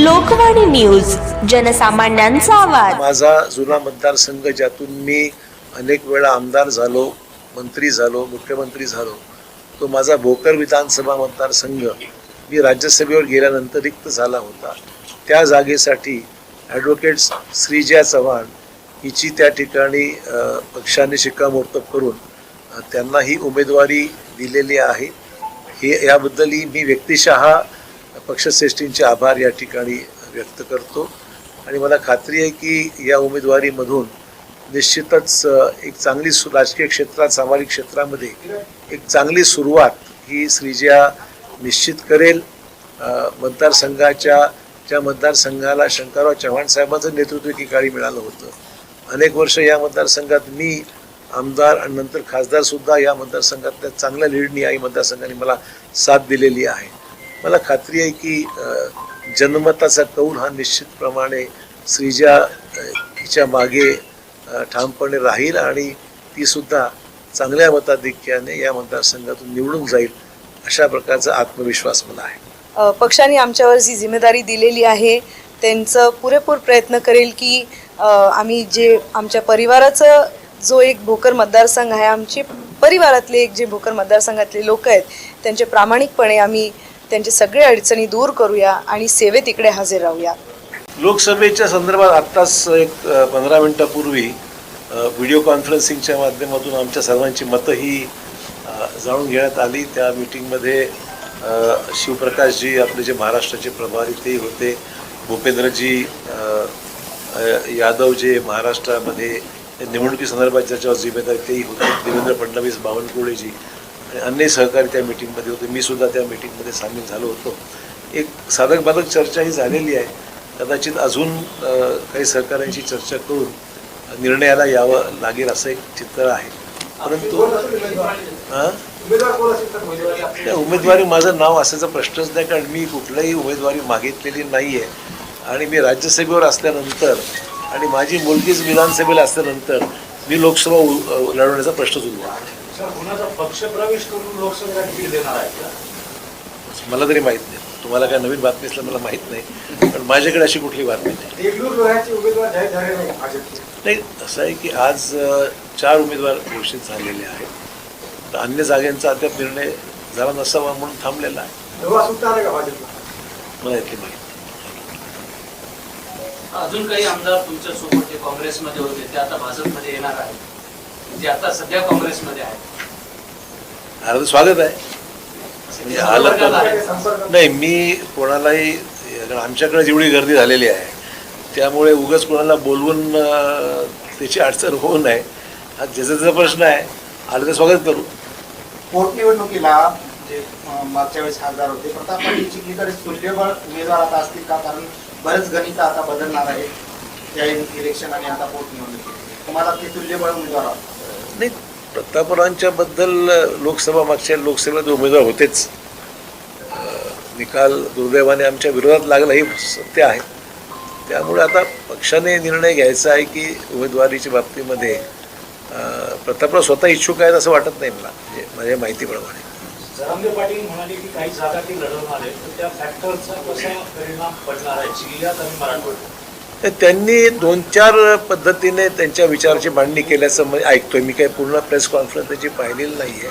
Lokvani news, जनसामान्यांचा आवाज. माझा जुना मतदारसंघ ज्यातून मी अनेक वेळा आमदार झालो, मंत्री झालो, मुख्यमंत्री झालो, तो माझा भोकर विधानसभा मतदारसंघ मी राज्यसभेवर गेल्यानंतर रिक्त झाला होता. त्या जागेसाठी ॲडव्होकेट श्रीजया चव्हाण हिची त्या ठिकाणी पक्षाने शिक्कामोर्तब करून त्यांना ही उमेदवारी दिलेली आहे. याबद्दलही मी व्यक्तिशः पक्षश्रेष्ठींचे आभार या ठिकाणी व्यक्त करतो आणि मला खात्री आहे की या उमेदवारीमधून निश्चितच एक चांगली राजकीय क्षेत्रात, सामाजिक क्षेत्रामध्ये एक चांगली सुरुवात ही श्रीजया निश्चित करेल. ज्या मतदारसंघाला शंकरराव चव्हाण साहेबांचं नेतृत्व एकेकाळी मिळालं होतं. अनेक वर्ष या मतदारसंघात मी आमदार आणि नंतर खासदारसुद्धा या मतदारसंघातल्या चांगल्या लीडनी या मतदारसंघाने मला साथ दिलेली आहे. मला खात्री आहे की जनमताचा कौल हा निश्चितप्रमाणे श्रीजया हिच्या मागे ठामपणे राहील आणि तीसुद्धा चांगल्या मताधिक्याने या मतदारसंघातून निवडून जाईल अशा प्रकारचा आत्मविश्वास मला आहे. पक्षाने आमच्यावर जी जिम्मेदारी दिलेली आहे त्यांचं पुरेपूर प्रयत्न करेल की आम्ही जे आमच्या परिवाराचं जो एक भोकर मतदारसंघ आहे, आमचे परिवारातले एक जे भोकर मतदारसंघातले लोक आहेत त्यांचे प्रामाणिकपणे आम्ही त्यांचे सगळे अडचणी दूर करूया आणि सेवेत इकडे हजर राहूया. लोकसभेच्या संदर्भात आत्ताच एक 15 मिनिटापूर्वी व्हिडिओ कॉन्फरन्सिंगच्या माध्यमातून आमच्या सर्वांची मतं ही जाणून घेण्यात आली. त्या मीटिंगमध्ये शिवप्रकाशजी आपले जे महाराष्ट्राचे प्रभारी ते होते, भूपेंद्रजी यादव जे महाराष्ट्रामध्ये निवडणुकीसंदर्भात ज्याच्यावर जिम्मेदारी तेही होते, देवेंद्र फडणवीस, बावनकुळेजी आणि अन्य सहकारी त्या मीटिंगमध्ये होते. मी सुद्धा त्या मीटिंगमध्ये सामील झालो होतो. एक साधक बाधक चर्चा ही झालेली आहे. कदाचित अजून काही सहकाऱ्यांशी चर्चा करून निर्णयाला यावं लागेल असं एक चित्र आहे. परंतु त्या उमेदवारी माझं नाव असायचा प्रश्नच नाही, कारण मी कुठल्याही उमेदवारी मागितलेली नाही आहे आणि मी राज्यसभेवर असल्यानंतर आणि माझी मुलगीच विधानसभेला असल्यानंतर मी लोकसभा लढवण्याचा प्रश्नच उद्भवला. पक्षप्रवेश करून लोकसभेला तिकीट देणार आहे का? मला तरी माहीत नाही. तुम्हाला काय नवीन बातमी असल्या मला माहीत नाही, पण माझ्याकडे अशी कुठली बातमी नाही. नाही, असं आहे की आज 4 उमेदवार घोषित झालेले आहेत. तर अन्य जागांचा अद्याप निर्णय झाला नसावा म्हणून थांबलेला आहे. मला यातली माहिती. अजून काही आमदार तुमच्या सोबत जे काँग्रेसमध्ये होते ते आता भाजपमध्ये येणार आहेत, जे आता सध्या काँग्रेसमध्ये आहेत. अरे स्वागत आहे. म्हणजे आलं तर नाही, मी कोणालाही, आमच्याकडे जेवढी गर्दी झालेली आहे त्यामुळे उगाच कोणाला बोलवून त्याची अडचण होऊ नये. हा ज्याचा त्याचा प्रश्न आहे, आलं तर स्वागत करू. पोटनिवडणुकीला जे मागच्या वेळेस खासदार होते प्रताप पाटील चिखलीकर तुल्यबळ उमेदवार आता असतील का? कारण बरेच गणित आता बदलणार आहे त्या इलेक्शन आणि आता पोटनिवडणुकीत. तुम्हाला ते तुल्यबळ उमेदवार नाही, प्रतापरावांच्या बद्दल मागच्या लोकसभेत उमेदवार होतेच. निकाल दुर्दैवाने आमच्या विरोधात लागला हे सत्य आहे. त्यामुळे आता पक्षाने निर्णय घ्यायचा आहे की उमेदवारीच्या बाबतीमध्ये प्रतापराव स्वतः इच्छुक आहेत असं वाटत नाही मला, म्हणजे माझ्या माहितीप्रमाणे. जरांगे पाटील म्हणाले की काही जागा ते लढवणार आहेत, तर त्या फॅक्टरचा कसा परिणाम पडणार आहे जिल्ह्यात आणि मराठवाड्यात? त्यांनी 2-4 पद्धतीने त्यांच्या विचाराची मांडणी केल्याचं ऐकतोय मी. काही पूर्ण प्रेस कॉन्फरन्स त्याची पाहिलेली नाही आहे,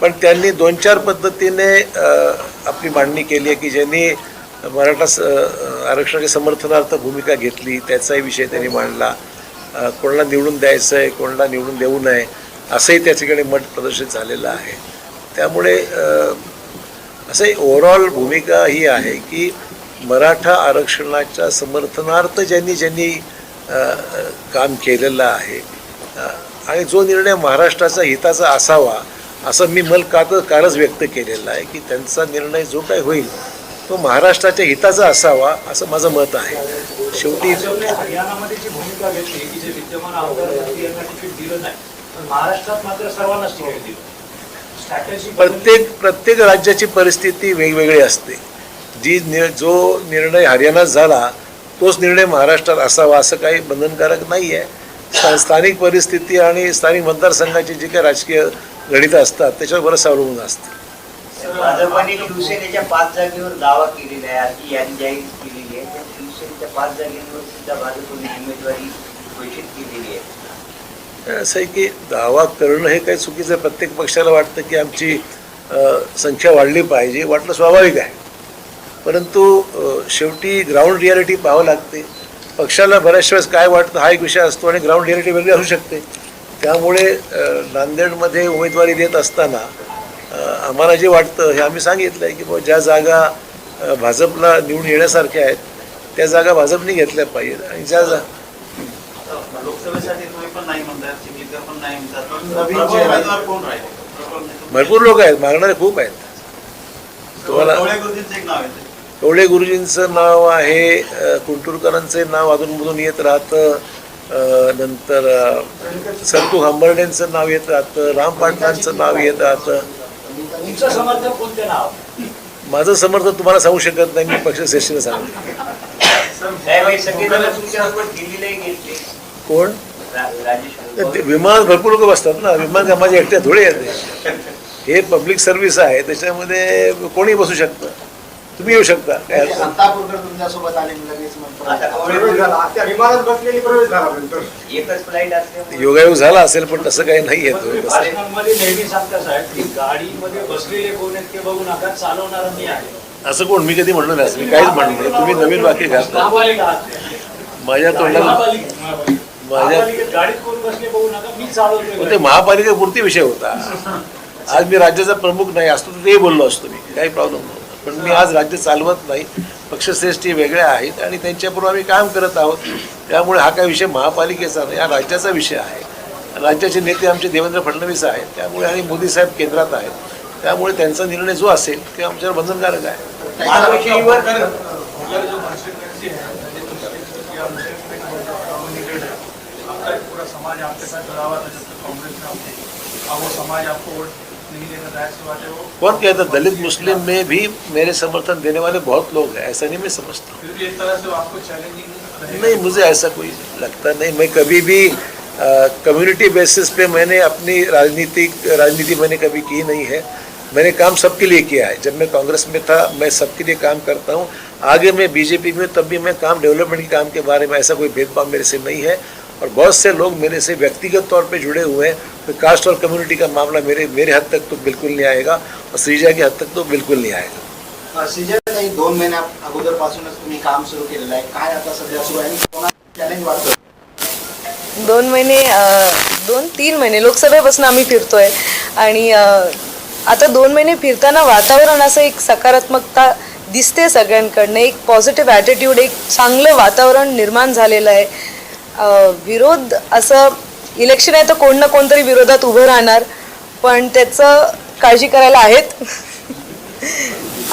पण त्यांनी 2-4 पद्धतीने आपली मांडणी केली आहे की ज्यांनी मराठा आरक्षणाच्या समर्थनार्थ भूमिका घेतली त्याचाही विषय त्यांनी मांडला. कोणाला निवडून द्यायचं आहे, कोणाला निवडून देऊ नये असंही त्या ठिकाणी मत प्रदर्शित झालेलं आहे. त्यामुळे असंही ओव्हरऑल भूमिका ही आहे की मराठा आरक्षणाच्या समर्थनार्थ ज्यांनी काम केलेलं आहे आणि जो निर्णय महाराष्ट्राचा हिताचा असावा असं मी कालच व्यक्त केलेलं आहे की त्यांचा निर्णय जो काही होईल तो महाराष्ट्राच्या हिताचा असावा असं माझं मत आहे. शेवटी हरियाणामध्ये जी भूमिका घेतली की जे विद्यमान आमदार यांना तिकीट दिलं नाही, पण महाराष्ट्रात मात्र सर्वांनाच तिकीट दिलं. प्रत्येक राज्याची परिस्थिती वेगवेगळी असते. जो निर्णय हरियाणात झाला तोच निर्णय महाराष्ट्रात असावा असं काही बंधनकारक नाही आहे. स्थानिक परिस्थिती आणि स्थानिक मतदारसंघाची जी काही राजकीय गणितं असतात त्याच्यावर बरंच अवलंबून असतं. भाजपाने शिवसेनेच्या 5 जागेवर दावा केलेला आहे, अशी यादी जाहीर केलेली आहे. परिषदेच्या 5 जागांवर सुद्धा भाजपने उमेदवारी घोषित केलेली आहे. असं आहे की दावा करणं हे काही चुकीचं आहे. प्रत्येक पक्षाला वाटतं की आमची संख्या वाढली पाहिजे, वाटणं स्वाभाविक आहे. परंतु शेवटी ग्राउंड रियालिटी पाहावं लागते. पक्षाला बऱ्याच वेळेस काय वाटतं हा एक विषय असतो आणि ग्राउंड रियालिटी वेगळी असू शकते. त्यामुळे नांदेडमध्ये उमेदवारी देत असताना आम्हाला जे वाटतं हे आम्ही सांगितलं आहे की बुवा ज्या जागा भाजपला निवडून येण्यासारख्या आहेत त्या जागा भाजपने घेतल्या पाहिजेत आणि ज्या लोकसभेसाठी तुम्ही पण नाही म्हणतात, चिखलीकर पण नाही म्हणतात, नवीन प्रबळ चेहरा. उमेदवार कोण राहील? भरपूर लोक आहेत, मागणारे खूप आहेत. तुम्हाला कवळे गुरुजींचं एक नाव आहे. कवळे गुरुजींचं नाव आहे, कुंटूरकरांचे नाव अधूनमधून येत राहतं, नंतर संतू हंबर्डेंचं नाव येत राहतं, राम पाटलांचं नाव येत राहतं. तुमचं समर्थक कोणते नाव? माझं समर्थन तुम्हाला सांगू शकत नाही, मी पक्षश्रेष्ठीला सांगतो. त्यावेळी सगळेजण तुमच्यासोबत दिल्लीलाही गेले. कोण? राजेश ते विमानात भरपूर लोक बसतात ना, विमान काय माझ्या एकट्या थोडे येते. हे पब्लिक सर्व्हिस आहे, त्याच्यामध्ये कोणी बसू शकतं. तुम्ही येऊ शकता, काय हरकत नाही. अंतापूरकर तुमच्यासोबत आले लगेच म्हणतो. आता कवळे विमानात बसलेली प्रवेश झाला एकच फ्लाईट असल्यामुळे योगायोग झाला असेल पण तसं काही नाही तुम्ही येतो. भाषणांमध्ये नेहमी सांगता साहेब की गाडीमध्ये बसलेले कोण आहेत ते बघू नका, चालवणारा मी आहे. असं कोण? मी कधी म्हणलो नाही, मी काहीच म्हणलो नाही. तुम्ही नवीन वाक्य घालता महापालिका आहात. माझ्या तोंडाला. महापालिकेत गाडीत कोण बसले बघू नका, मी ते चालवतोय. महापालिकेपुरती विषय होता. आज मी राज्याचा प्रमुख नाही असतो तर ते बोललो असतो, मी काही प्रॉब्लेम नव्हता. पण मी आज राज्य चालवत नाही. पक्षश्रेष्ठी वेगळ्या आहेत आणि त्यांच्याबरोबर आम्ही काम करत आहोत. त्यामुळे हा काही विषय महापालिकेचा नाही, हा राज्याचा विषय आहे. राज्याचे नेते आमचे देवेंद्र फडणवीस आहेत, त्यामुळे आणि मोदी साहेब केंद्रात आहेत, त्यामुळे त्यांचा निर्णय जो असेल ते आमच्यावर बंधनकारक आहे. महाविषयीवर पूरा समाज आपके साथ जुड़ा हुआ था जब तक कांग्रेस में आप थे, अब वो समाज आपको वोट नहीं देना जायज की बात है. वो कौन कहता? दलित मुस्लिम में भी मेरे समर्थन देने वाले बहुत लोग हैं, ऐसा नहीं मैं समझता हूँ. फिर भी एक तरह से वो आपको चैलेंजिंग नहीं, मुझे ऐसा कोई लगता नहीं. मैं कभी भी कम्युनिटी बेसिस पे मैंने अपनी राजनीति मैंने कभी की नहीं है. मैंने काम सबके लिए किया है. जब मैं कांग्रेस में था मैं सबके लिए काम करता हूँ. आगे मैं बीजेपी में तब भी मैं काम डेवलपमेंट के काम के बारे में ऐसा कोई भेदभाव मेरे से नहीं है. और बहुत से लोग मेरे से व्यक्तिगत तौर पे जुड़े हुए हैं. तो कास्ट और कम्युनिटी का मामला मेरे हद तक तो बिल्कुल नहीं आएगा और श्रीजा की हद तक तो बिल्कुल नहीं आएगा. श्रीजयताई 2 महिन्या अगोदरपासूनच तुम्ही काम सुरू केलेलं आहे. काय आता सध्या सुरू आहे आणि कोणाला चॅलेंज वाटतं? 2-3 महिने लोकसभेपासून आम्ही फिरतोय आणि आता 2 महिने फिरताना वातावरण असं एक सकारात्मकता दिसते सगळ्यांकडनं. एक पॉझिटिव्ह ॲटिट्यूड, एक चांगलं वातावरण निर्माण झालेलं आहे. विरोध असं इलेक्शन आहे तर कोण ना कोणतरी विरोधात उभं राहणार, पण त्याचं काळजी करायला आहेत.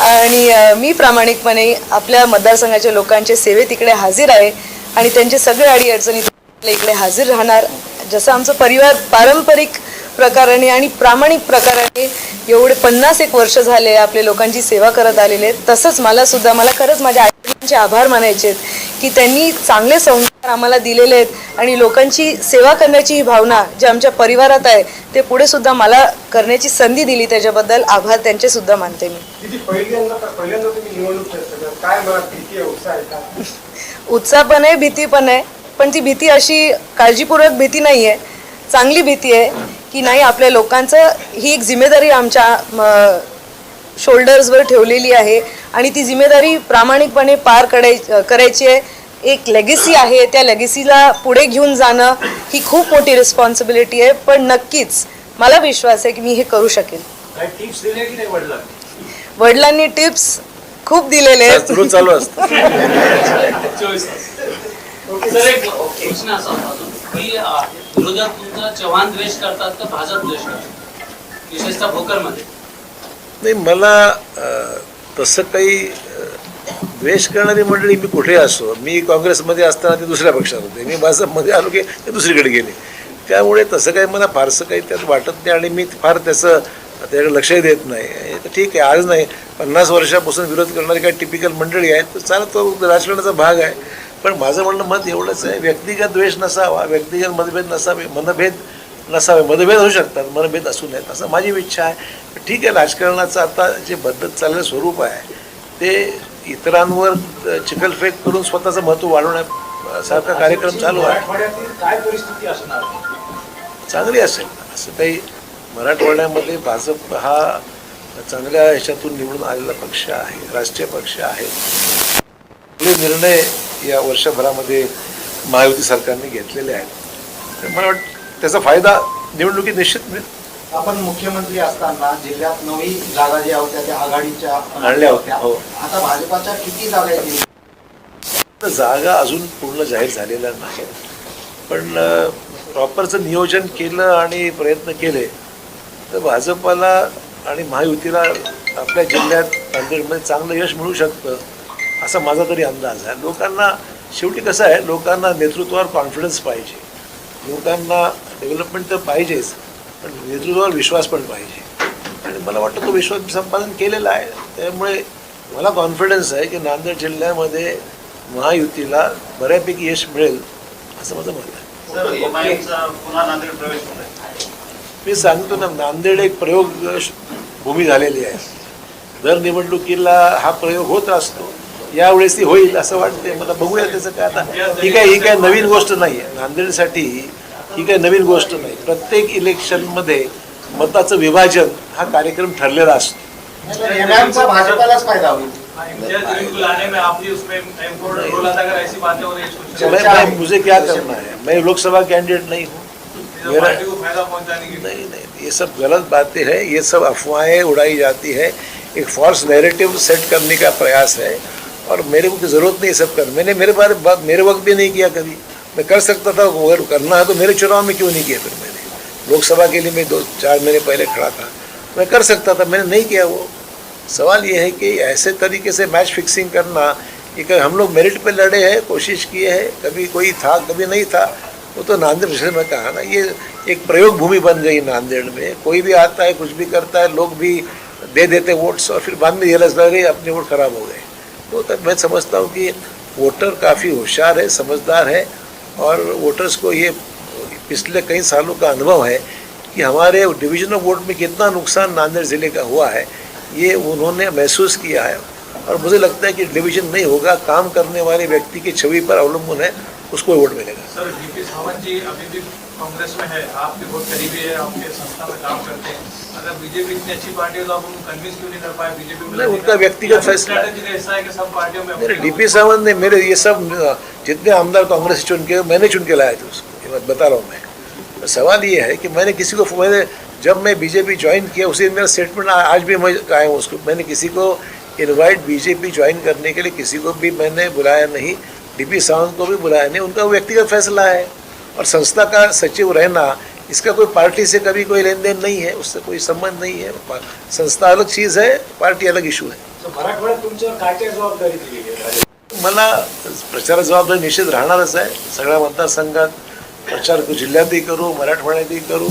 आणि मी प्रामाणिकपणे आपल्या मतदारसंघाच्या लोकांच्या सेवेत इकडे हजर आहे आणि त्यांचे सगळे अडीअडचणी इकडे हजर राहणार. जसं आमचं परिवार पारंपरिक प्रकाराने आणि प्रामाणिक प्रकाराने एवढे 51 वर्ष झाले आपल्या लोकांची सेवा करत आलेले आहेत, तसंच मला खरंच माझ्या आईवडिलांचे आभार मानायचे आहेत की त्यांनी चांगले संस्कार आम्हाला दिलेले आहेत आणि लोकांची सेवा करण्याची ही भावना जी आमच्या परिवारात आहे ते पुढे सुद्धा मला करण्याची संधी दिली, त्याच्याबद्दल आभार त्यांचे सुद्धा मानते मी. पहिल्यांदा तुम्ही निवडणूक लढता, काय मला भीती आहे, उत्साह आहे का? उत्साह पण आहे, भीती पण आहे, पण ती भीती अशी काळजीपूर्वक भीती नाही आहे, चांगली भीती आहे की नाही आपल्या लोकांचं ही एक जिम्मेदारी आमच्या शोल्डर्सवर ठेवलेली आहे आणि ती जिम्मेदारी प्रामाणिकपणे पार करायची आहे. एक लेगेसी आहे, त्या लेगेसीला पुढे घेऊन जाणं ही खूप मोठी रिस्पॉन्सिबिलिटी आहे, पण नक्कीच मला विश्वास आहे की मी हे करू शकेन. काही टिप्स दिले की नाही वडिलांनी टिप्स खूप दिलेले आहेत. सुरू चालू असतं. सर एक प्रश्न असा होता की विरोधक तुमचा चव्हाण द्वेष करतात का भाजप द्वेष करतात, विशेषतः भोकरमध्ये? नाही, मला तसं काही द्वेष करणारी मंडळी मी कुठे असो, मी काँग्रेसमध्ये असताना ते दुसऱ्या पक्षात होते, मी भाजपमध्ये आलो की ते दुसरीकडे गेले. त्यामुळे तसं काही मला फारसं काही त्यात वाटत नाही आणि मी फार त्याच्याकडे लक्षही देत नाही. तर ठीक आहे, आज नाही 50 वर्षापासून विरोध करणारी काही टिपिकल मंडळी आहेत, तर चालत तो राजकारणाचा भाग आहे. पण माझं म्हणणं मत एवढंच आहे, व्यक्तिगत द्वेष नसावा, व्यक्तिगत मतभेद नसावे, मतभेद होऊ शकतात, मनभेद असू नयेत असं माझी इच्छा आहे. ठीक आहे, राजकारणाचं आता जे पद्धत चाललेलं स्वरूप आहे ते इतरांवर चिखलफेक करून स्वतःचं महत्त्व वाढवण्यासारखा कार्यक्रम चालू आहे. मराठवाड्यातील काय परिस्थिती असणार? चांगली असेल असं काही. मराठवाड्यामध्ये भाजप हा चांगल्या ह्याच्यातून निवडून आलेला पक्ष आहे, राष्ट्रीय पक्ष आहे. आपले निर्णय या वर्षभरामध्ये महायुती सरकारने घेतलेले आहेत. तर मला वाटतं त्याचा फायदा निवडणुकीत निश्चित मिळेल. आपण मुख्यमंत्री असताना जिल्ह्यात 9 जागा ज्या होत्या त्या आघाडीच्या आणल्या होत्या. हो. आता भाजपाच्या किती जागा येतील? तर जागा अजून पूर्ण जाहीर झालेल्या नाहीत, पण प्रॉपरचं नियोजन केलं आणि प्रयत्न केले तर भाजपाला आणि महायुतीला आपल्या जिल्ह्यात नांदेडमध्ये चांगलं यश मिळू शकतं असा माझा तरी अंदाज आहे. लोकांना शेवटी कसं आहे, लोकांना नेतृत्वावर कॉन्फिडन्स पाहिजे, लोकांना डेव्हलपमेंट तर पाहिजेच, पण नेतृत्वावर विश्वास पण पाहिजे. आणि मला वाटतं तो विश्वास संपादन केलेला आहे. त्यामुळे मला कॉन्फिडन्स आहे की नांदेड जिल्ह्यामध्ये महायुतीला बऱ्यापैकी यश मिळेल असं माझं मत आहे. मी सांगतो ना, नांदेड एक प्रयोग भूमी झालेली आहे. दर निवडणुकीला हा प्रयोग होत असतो. यावेळेस ती होईल असं वाटते मला. बघूया त्याचं काय. आता ही काय नवीन गोष्ट नाही आहे नांदेडसाठी. ही काही नवीन गोष्ट नाही. प्रत्येक इलेक्शनमध्ये मताचं विभाजन हा कार्यक्रम ठरलेला असतो. एमआयएमचा भाजपालाच फायदा होईल. मुझे क्या करना है, मैं लोकसभा कैंडिडेट नहीं हूँ. मेरा नहीं, ये सब गलत बातें हैं, ये सब अफवाहें उड़ाई जाती है. एक फॉल्स नैरेटिव सेट करने का प्रयास है और मेरे को ज़रूरत नहीं सब कर. मैंने मेरे वक्त भी नहीं किया कभी. मैं कर सकता था, अगर करना है तो मेरे चुनाव में क्यों नहीं किया. फिर मैंने लोकसभा के लिए मैं 2-4 महीने पहले खड़ा था, मैं कर सकता था, मैंने नहीं किया. वो सवाल ये है कि ऐसे तरीके से मैच फिक्सिंग करना कि हम लोग मेरिट पे लड़े हैं, कोशिश किए हैं, कभी कोई था कभी नहीं था. वो तो नांदेड़ जैसे मैं कहा ना, ये एक प्रयोग भूमि बन गई नांदेड़ में. कोई भी आता है, कुछ भी करता है, लोग भी दे देते वोट्स और फिर बाद में रियलाइज लग गई अपने वोट खराब हो गए. तो तब मैं समझता हूँ कि वोटर काफ़ी होशियार है, समझदार है और वोटर्स को ये पिछले कई सालों का अनुभव है कि हमारे डिवीजन ऑफ वोट में कितना नुकसान नांदेड़ ज़िले का हुआ है, ये उन्होंने महसूस किया है. और मुझे लगता है कि डिवीजन नहीं होगा, काम करने वाले व्यक्ति की छवि पर अवलंबन है, उसको वोट मिलेगा. सर, डीपी सावंत जी अभी भी कांग्रेस में है, आपके बहुत करीबी है, आपके संस्था में काम करते हैं. अगर बीजेपी इतनी अच्छी पार्टी है तो आप उनको कन्विंस क्यों नहीं कर पाए बीजेपी में? उनका व्यक्तिगत फैसला है. ऐसा है कि सब पार्टियों में मेरे डीपी सावंत ने मेरे ये सब जितने आमदार कांग्रेस चुन के मैंने चुन के लाए थे उसको, ये बात बता रहा हूँ मैं. तो सवाल ये है कि मैंने किसी को, मैंने जब मैं बीजेपी ज्वाइन किया उसी मेरा स्टेटमेंट आज भी मैं कहा हूँ उसको, मैंने किसी को इनवाइट बीजेपी ज्वाइन करने के लिए किसी को भी मैंने बुलाया नहीं, डीपी सावंत को भी बुलाया नहीं. उनका व्यक्तिगत फैसला है. और संस्था का सचिव रहना, इसका कोई पार्टी से कभी कोई लेन देन नहीं है, उससे कोई संबंध नहीं है. संस्था अलग चीज़ है, पार्टी अलग इशू है. मराठवाड्यात तुमच्यावर काय काय जबाबदारी दिली आहे? मला प्रचार जबाबदारी निश्चित राहणारच आहे. सगळ्या मतदारसंघात प्रचार जिल्ह्यातही करू, मराठवाड्यातही करू.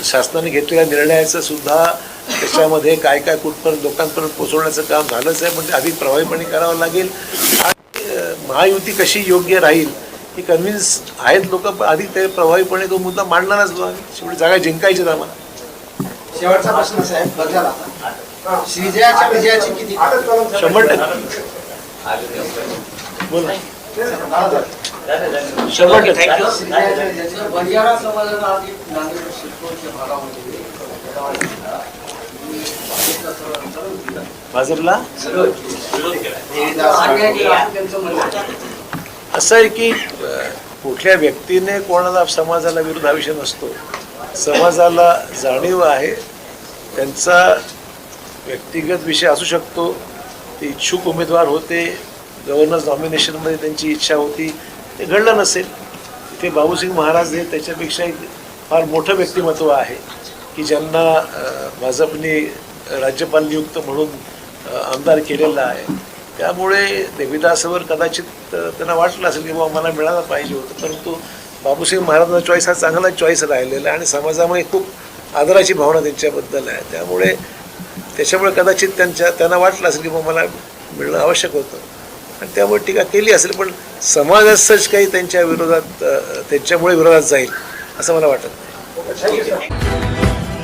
शासनाने घेतलेल्या निर्णयाचं सुद्धा त्याच्यामध्ये काय काय कुठपर्यंत लोकांपर्यंत पोहोचवण्याचं काम झालंच आहे. म्हणजे अधिक प्रभावीपणे करावं लागेल. आणि महायुती कशी योग्य राहील ही कन्व्हिन्स आहेत लोक, पण अधिक ते प्रभावीपणे तो मुद्दा मांडणारच. शेवटी जागा जिंकायची आम्हाला. शेवटचा प्रश्न साहेब, बदला श्रीजयाच्या विजयाची किती? 100%. बोला. 100%. बंजारा समाजाला आधी नांदेड शिरपूरच्या भागामध्ये भाजपला असं आहे की कुठल्या व्यक्तीने कोणाला समाजाला विरोध हा विषय नसतो. समाजाला जाणीव आहे, त्यांचा व्यक्तिगत विषय असू शकतो. ते इच्छुक उमेदवार होते, गव्हर्नर नॉमिनेशनमध्ये त्यांची इच्छा होती, ते घडलं नसेल. इथे बाबूसिंग महाराज हे त्याच्यापेक्षा एक फार मोठं व्यक्तिमत्व आहे की ज्यांना भाजपने राज्यपाल नियुक्त म्हणून आमदार केलेला आहे. त्यामुळे देवीदासवर कदाचित त्यांना वाटलं असेल की बाबा मला मिळायला पाहिजे होतं, परंतु बाबूसिंग महाराजांचा चॉईस हा चांगला चॉईस राहिलेला आहे आणि समाजामध्ये खूप आदराची भावना त्यांच्याबद्दल आहे. त्याच्यामुळे कदाचित त्यांना वाटलं असेल की बाबा मला मिळणं आवश्यक होतं आणि त्यामुळे टीका केली असेल. पण समाज असंच काही त्यांच्या विरोधात, त्यांच्यामुळे विरोधात जाईल असं मला वाटत नाही.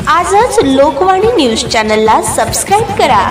आजच लोकवाणी न्यूज चॅनलला सबस्क्राईब करा.